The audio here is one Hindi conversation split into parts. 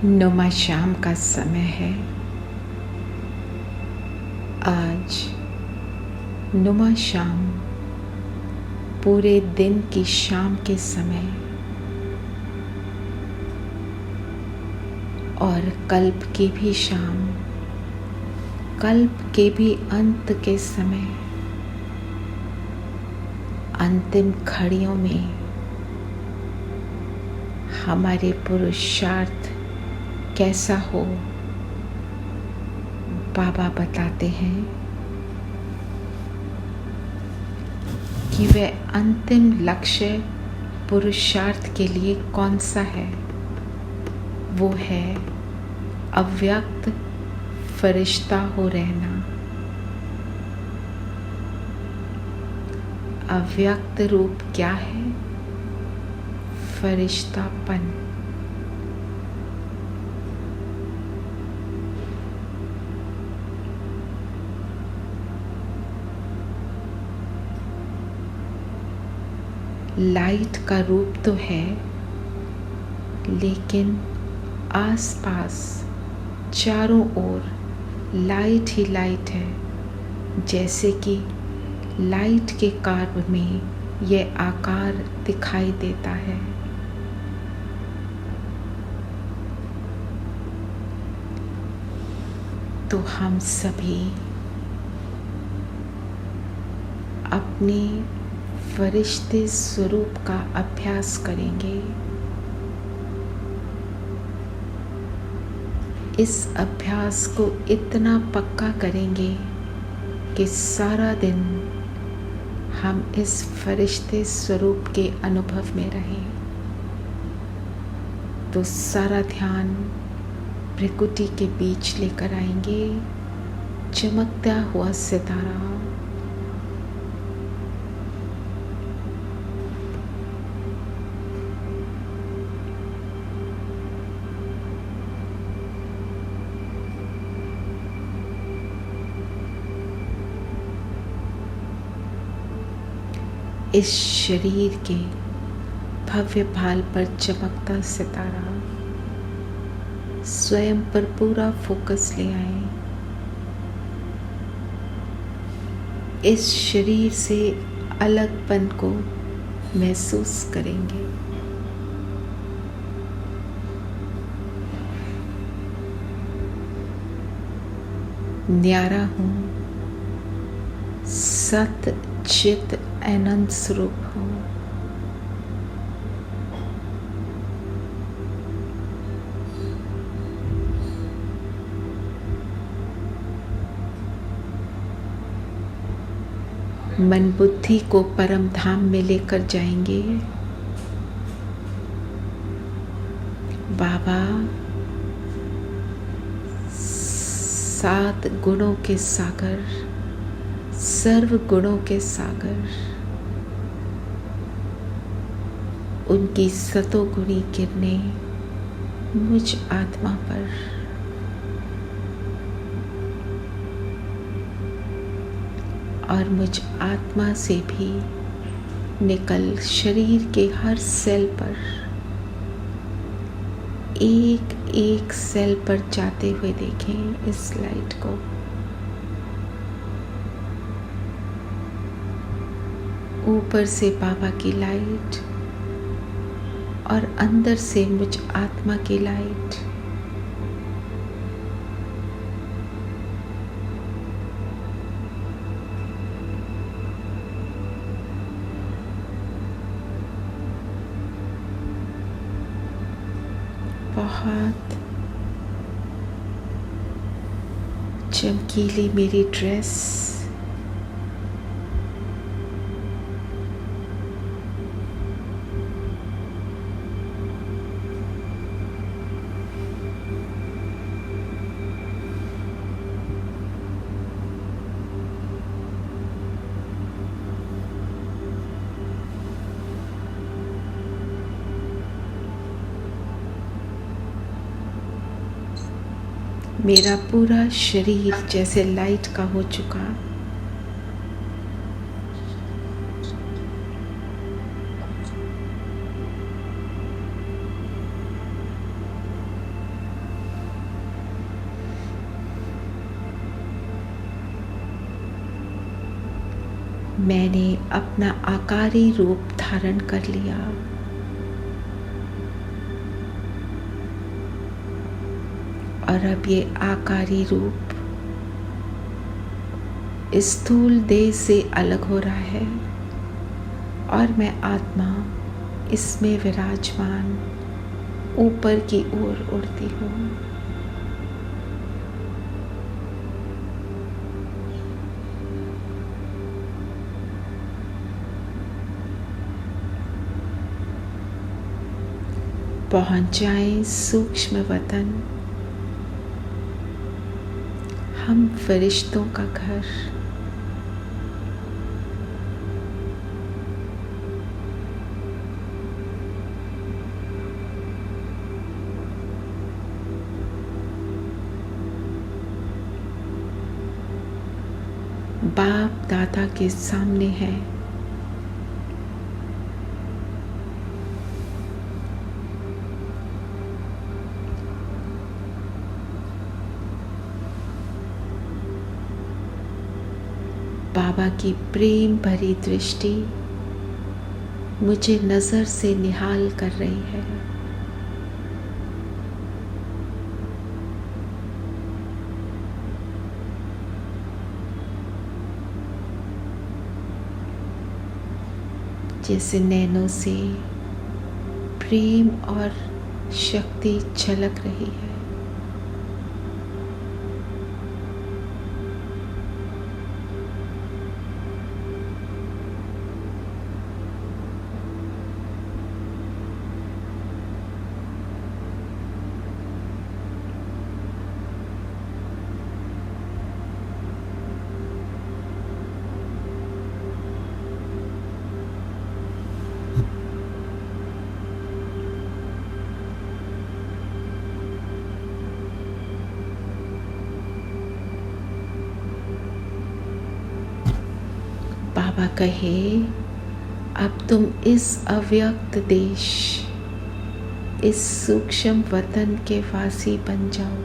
नुमा शाम का समय है। आज नुमा शाम पूरे दिन की शाम के समय और कल्प की भी शाम, कल्प के भी अंत के समय, अंतिम घड़ियों में हमारे पुरुषार्थ कैसा हो, बाबा बताते हैं कि वह अंतिम लक्ष्य पुरुषार्थ के लिए कौन सा है। वो है अव्यक्त फरिश्ता हो रहना। अव्यक्त रूप क्या है? फरिश्तापन। लाइट का रूप तो है, लेकिन आसपास चारों ओर लाइट ही लाइट है। जैसे कि लाइट के कार्य में यह आकार दिखाई देता है। तो हम सभी अपने फरिश्ते स्वरूप का अभ्यास करेंगे। इस अभ्यास को इतना पक्का करेंगे कि सारा दिन हम इस फरिश्ते स्वरूप के अनुभव में रहें। तो सारा ध्यान प्रकृति के बीच लेकर आएंगे। चमकता हुआ सितारा, इस शरीर के भव्य भाल पर चमकता सितारा, स्वयं पर पूरा फोकस ले आए। इस शरीर से अलगपन को महसूस करेंगे। न्यारा हूँ, सत चित आनंद स्वरूप हूँ। मन बुद्धि को परम धाम में लेकर जाएंगे। बाबा 7 गुणों के सागर, सर्व गुणों के सागर, उनकी सतोगुणी किरणें मुझ आत्मा पर, और मुझ आत्मा से भी निकल शरीर के हर सेल पर, एक एक सेल पर जाते हुए देखें इस लाइट को। ऊपर से बाबा की लाइट और अंदर से मुझ आत्मा की लाइट। बहुत चमकीली मेरी ड्रेस, मेरा पूरा शरीर जैसे लाइट का हो चुका। मैंने अपना आकारी रूप धारण कर लिया। और अब ये आकारी रूप स्थूल देह से अलग हो रहा है और मैं आत्मा इसमें विराजमान ऊपर की ओर उड़ती हूँ। पहुंच जाएं सूक्ष्म वतन, हम फरिश्तों का घर। बाप दादा के सामने है। बाबा की प्रेम भरी दृष्टि मुझे नजर से निहाल कर रही है। जैसे नैनों से प्रेम और शक्ति झलक रही है। बाबा कहे, अब तुम इस अव्यक्त देश, इस सूक्ष्म वतन के वासी बन जाओ।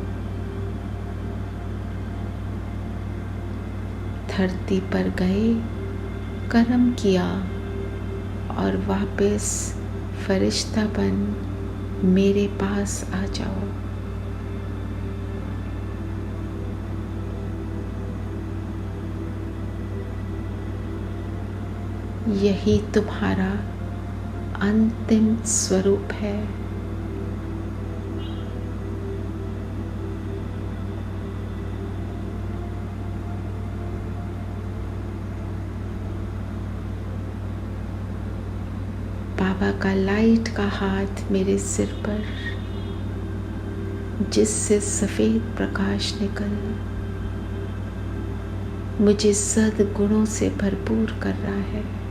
धरती पर गए, कर्म किया और वापस फरिश्ता बन मेरे पास आ जाओ। यही तुम्हारा अंतिम स्वरूप है। बाबा का लाइट का हाथ मेरे सिर पर, जिससे सफेद प्रकाश निकल मुझे सद्गुणों से भरपूर कर रहा है।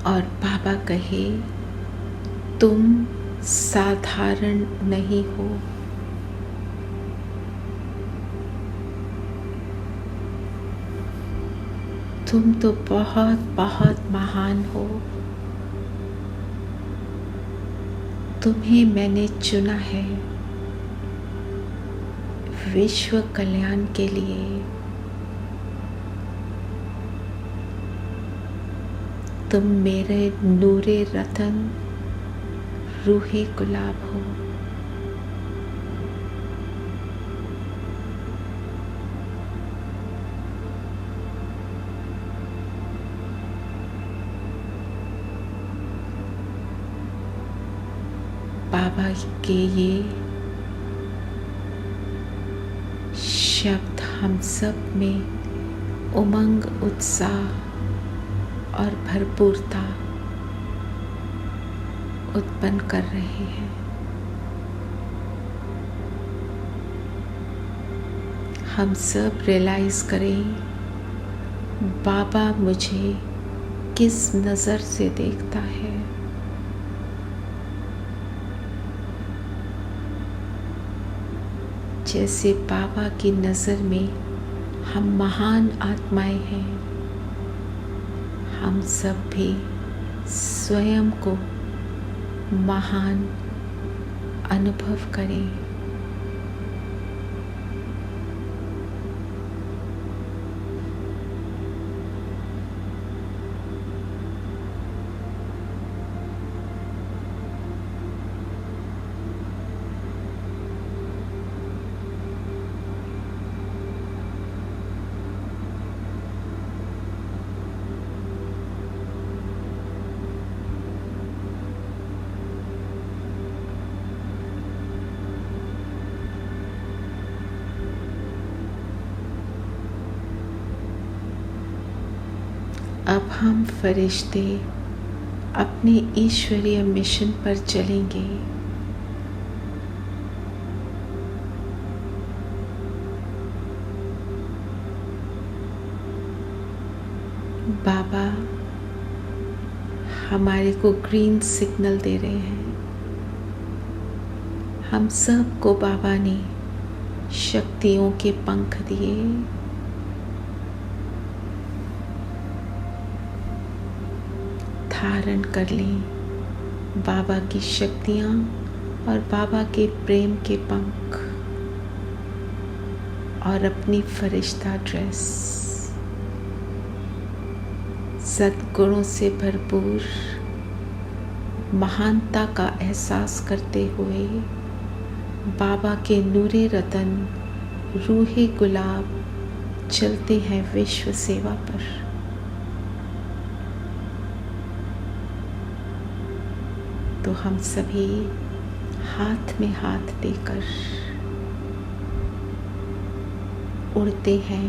और बाबा कहे, तुम साधारण नहीं हो। तुम तो बहुत बहुत महान हो। तुम्हें मैंने चुना है विश्व कल्याण के लिए। तुम मेरे नूरे रतन, रूहे गुलाब हो। बाबा के ये शब्द हम सब में उमंग, उत्साह और भरपूरता उत्पन्न कर रहे हैं। हम सब रियलाइज करें बाबा मुझे किस नज़र से देखता है। जैसे बाबा की नज़र में हम महान आत्माएं हैं, हम सब भी स्वयं को महान अनुभव करें। अब हम फरिश्ते अपने ईश्वरीय मिशन पर चलेंगे। बाबा हमारे को ग्रीन सिग्नल दे रहे हैं। हम सब को बाबा ने शक्तियों के पंख दिए। धारण कर लें बाबा की शक्तियाँ और बाबा के प्रेम के पंख और अपनी फरिश्ता ड्रेस। सद्गुणों से भरपूर महानता का एहसास करते हुए बाबा के नूरे रतन रूहे गुलाब चलते हैं विश्व सेवा पर। तो हम सभी हाथ में हाथ देकर उड़ते हैं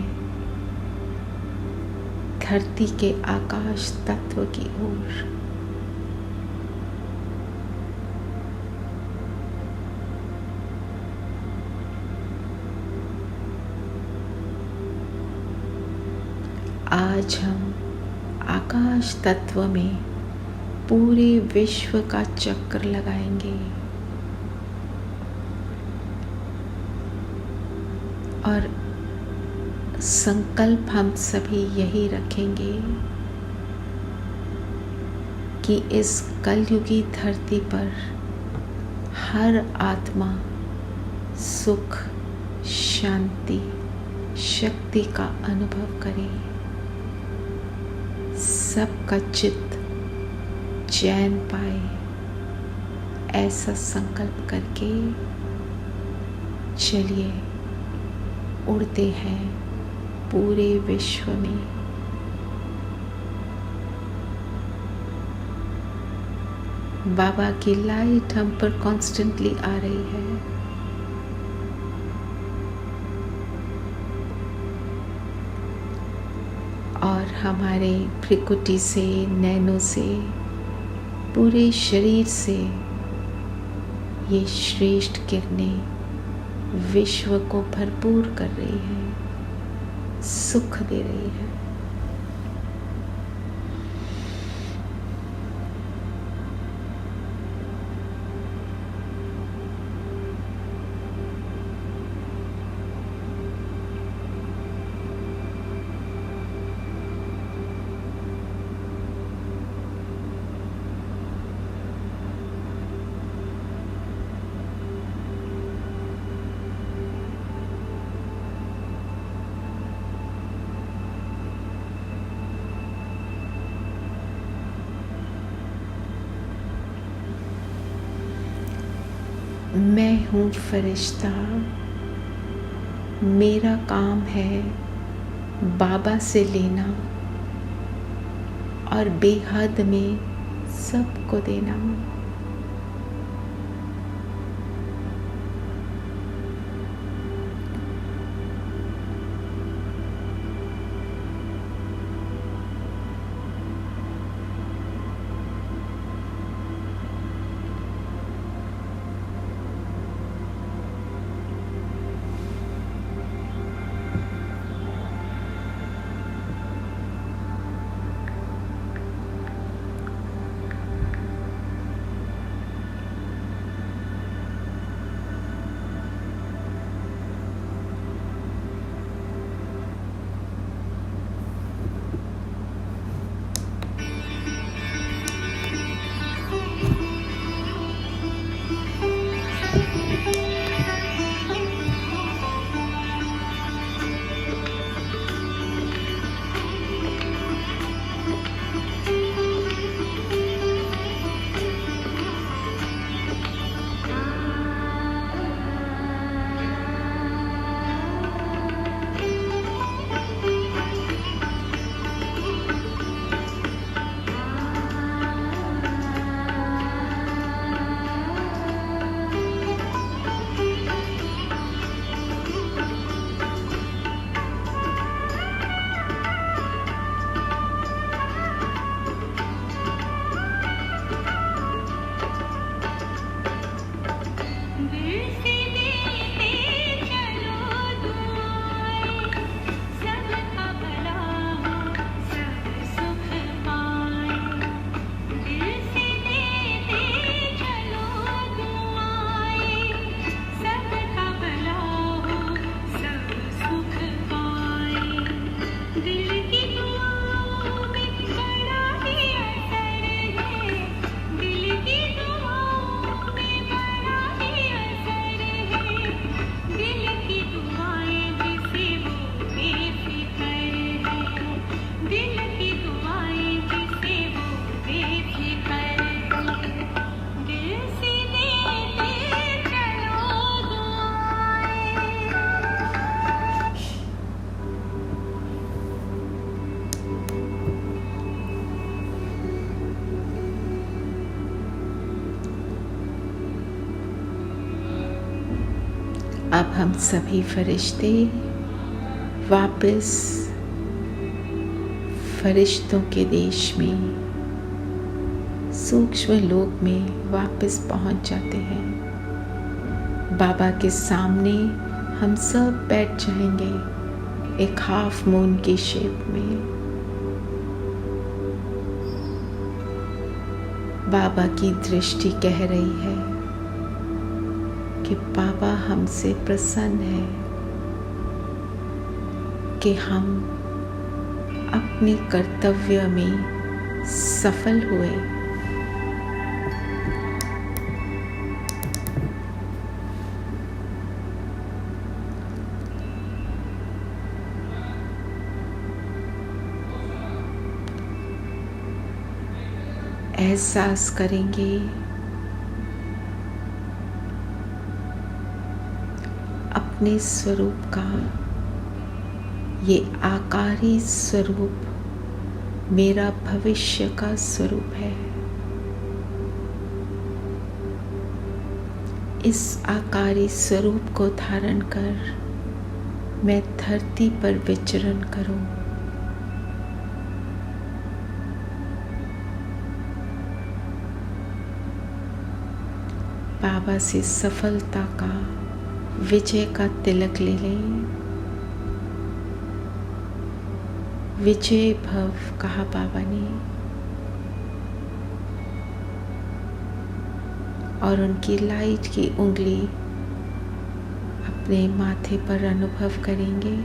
धरती के आकाश तत्व की ओर। आज हम आकाश तत्व में पूरे विश्व का चक्कर लगाएंगे और संकल्प हम सभी यही रखेंगे कि इस कलयुगी धरती पर हर आत्मा सुख, शांति, शक्ति का अनुभव करे। सबका चित्त चैन पाए, ऐसा संकल्प करके चलिए उड़ते हैं पूरे विश्व में। बाबा की लाइट हम पर कॉन्स्टेंटली आ रही है। और हमारे भ्रिकुटी से, नैनों से, पूरे शरीर से ये श्रेष्ठ किरणें विश्व को भरपूर कर रही हैं, सुख दे रही है। मैं हूँ फरिश्ता, मेरा काम है बाबा से लेना और बेहद में सबको देना। अब हम सभी फरिश्ते वापस फरिश्तों के देश में, सूक्ष्म लोक में वापस पहुंच जाते हैं। बाबा के सामने हम सब बैठ जाएंगे एक हाफ मून की शेप में। बाबा की दृष्टि कह रही है कि बाबा हमसे प्रसन्न है कि हम अपने कर्तव्य में सफल हुए। एहसास करेंगे अपने स्वरूप का, ये आकारी स्वरूप मेरा भविष्य का स्वरूप है। इस आकारी स्वरूप को धारण कर मैं धरती पर विचरण करूं। बाबा से सफलता का, विजय का तिलक ले लें। विजय भव कहा बाबा ने, और उनकी लाइट की उंगली अपने माथे पर अनुभव करेंगे।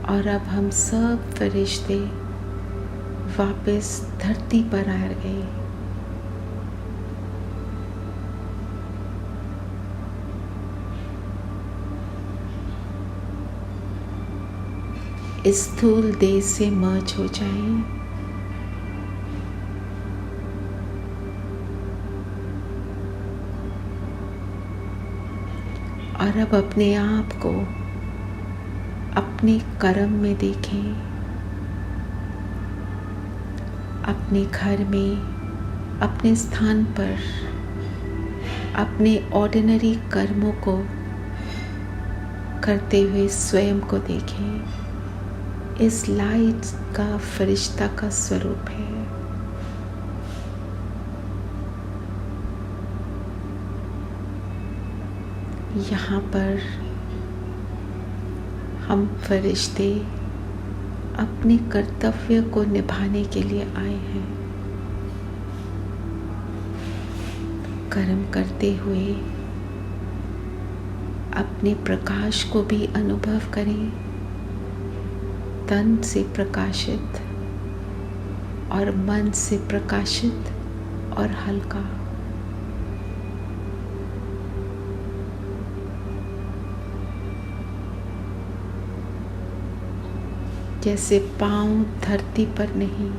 और अब हम सब फरिश्ते वापस धरती पर आ गए। इस स्थूल देह से मर्ज हो जाएं। और अब अपने आप को अपने कर्म में देखें। अपने घर में, अपने स्थान पर, अपने ऑर्डिनरी कर्मों को करते हुए स्वयं को देखें। इस लाइट का फरिश्ता का स्वरूप है। यहाँ पर हम फरिश्ते अपने कर्तव्य को निभाने के लिए आए हैं। कर्म करते हुए अपने प्रकाश को भी अनुभव करें। तन से प्रकाशित और मन से प्रकाशित और हल्का। जैसे पांव धरती पर नहीं,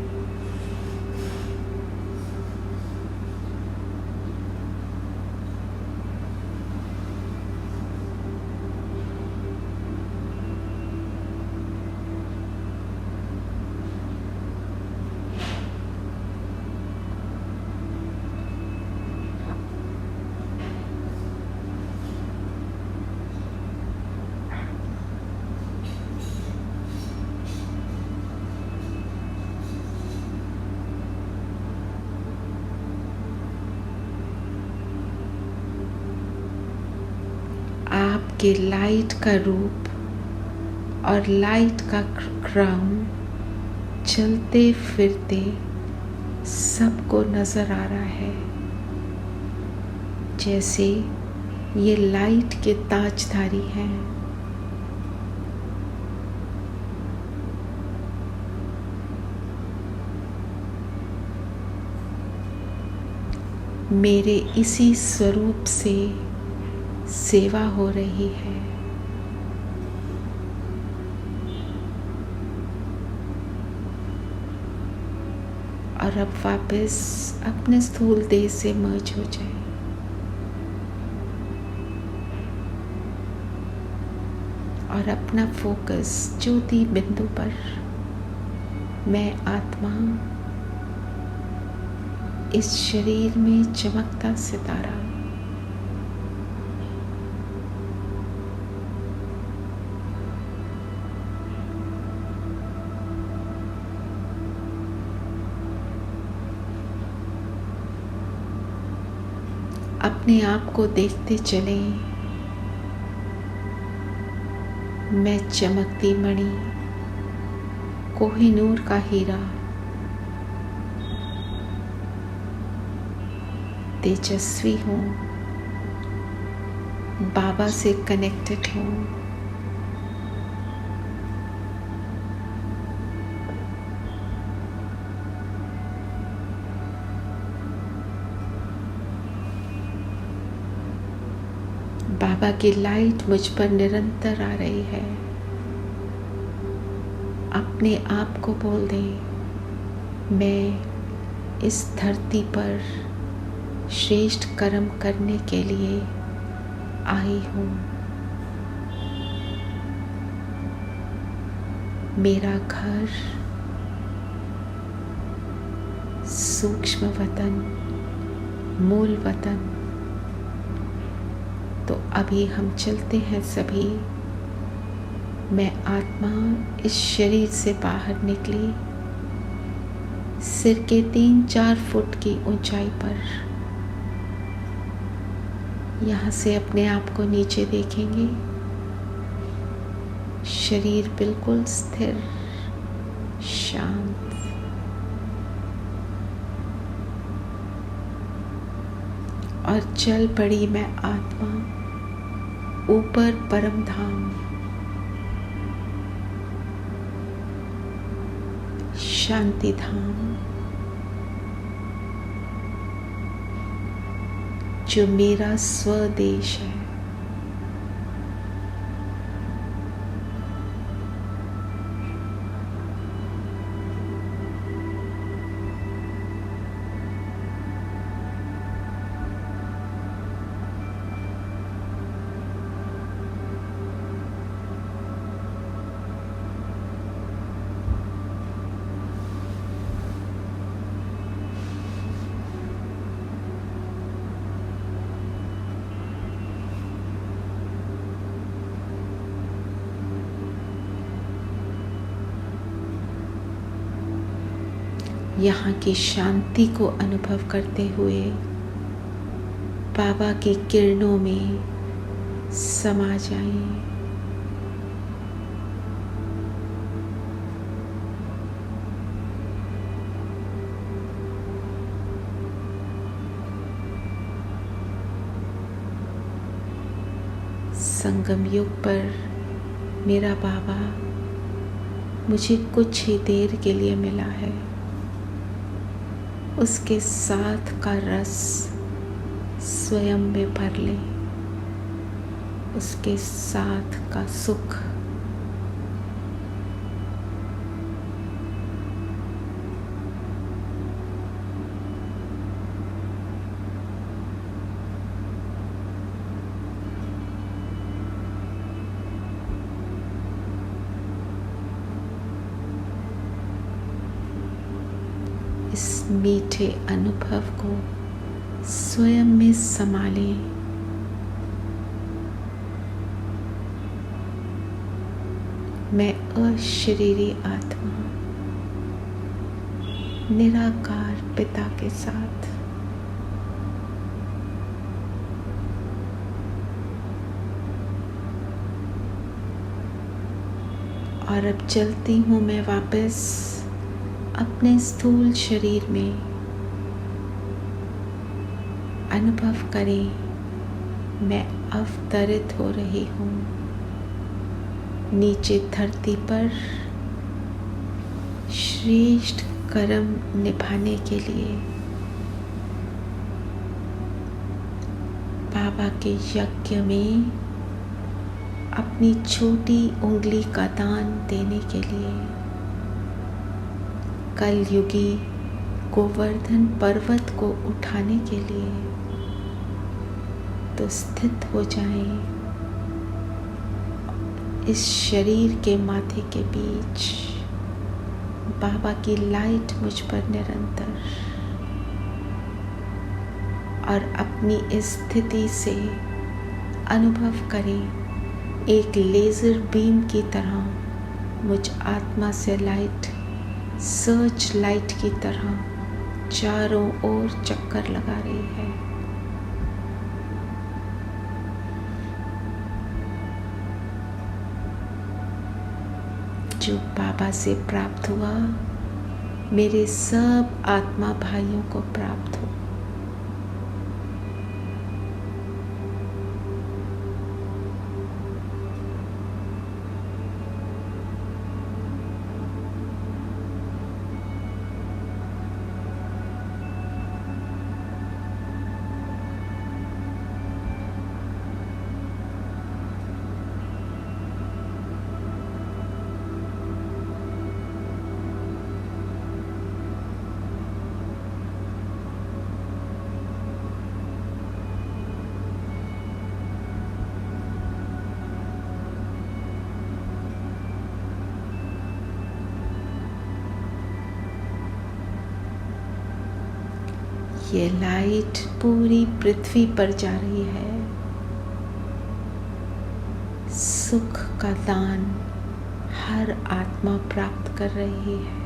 आपके लाइट का रूप और लाइट का क्राउन चलते फिरते सबको नजर आ रहा है। जैसे ये लाइट के ताजधारी हैं। मेरे इसी स्वरूप से सेवा हो रही है। और अब वापस अपने स्थूल देह से मर्ज हो जाए। और अपना फोकस ज्योति बिंदु पर, मैं आत्मा इस शरीर में चमकता सितारा, अपने आप को देखते चलें। मैं चमकती मणि, कोहिनूर का हीरा, तेजस्वी हूँ, बाबा से कनेक्टेड हूँ। बाबा की लाइट मुझ पर निरंतर आ रही है। अपने आप को बोल दें, मैं इस धरती पर श्रेष्ठ कर्म करने के लिए आई हूँ। मेरा घर सूक्ष्म वतन, मूल वतन। तो अभी हम चलते हैं सभी। मैं आत्मा इस शरीर से बाहर निकली, सिर के 3-4 फुट की ऊंचाई पर। यहाँ से अपने आप को नीचे देखेंगे। शरीर बिल्कुल स्थिर, शांत। और चल पड़ी मैं आत्मा ऊपर परम धाम, शांति धाम, जो मेरा स्वदेश है। यहाँ की शांति को अनुभव करते हुए बाबा की किरणों में समा जाएं। संगम युग पर मेरा बाबा मुझे कुछ ही देर के लिए मिला है। उसके साथ का रस स्वयं में भर ले, उसके साथ का सुख। इस मीठे अनुभव को स्वयं में संभालें। मैं अशरीरी आत्मा निराकार पिता के साथ और अब चलती हूँ मैं वापस अपने स्थूल शरीर में। अनुभव करें, मैं अवतरित हो रही हूँ नीचे धरती पर श्रेष्ठ कर्म निभाने के लिए, बाबा के यज्ञ में अपनी छोटी उंगली का दान देने के लिए, कलयुगी गोवर्धन पर्वत को उठाने के लिए। तो स्थित हो जाएं इस शरीर के माथे के बीच। बाबा की लाइट मुझ पर निरंतर, और अपनी इस स्थिति से अनुभव करें एक लेज़र बीम की तरह मुझ आत्मा से लाइट सर्च लाइट की तरह चारों ओर चक्कर लगा रही है। जो बाबा से प्राप्त हुआ मेरे सब आत्मा भाइयों को प्राप्त हो। ये लाइट पूरी पृथ्वी पर जा रही है। सुख का दान हर आत्मा प्राप्त कर रही है।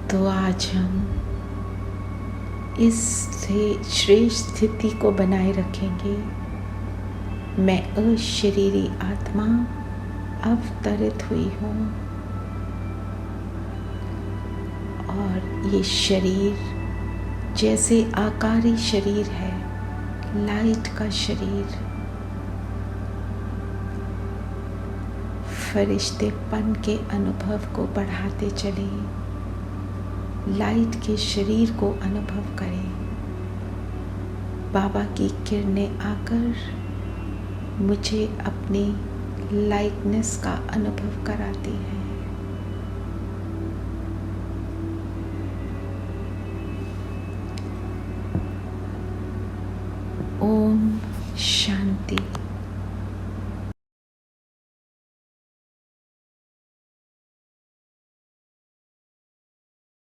तो आज हम इस श्रेष्ठ स्थिति को बनाए रखेंगे। मैं अशरीरी आत्मा अवतरित हुई हूँ और ये शरीर जैसे आकारी शरीर है, लाइट का शरीर, फरिश्तेपन के अनुभव को बढ़ाते चले, लाइट के शरीर को अनुभव करें। बाबा की किरणें आकर मुझे अपनी लाइटनेस का अनुभव कराती है।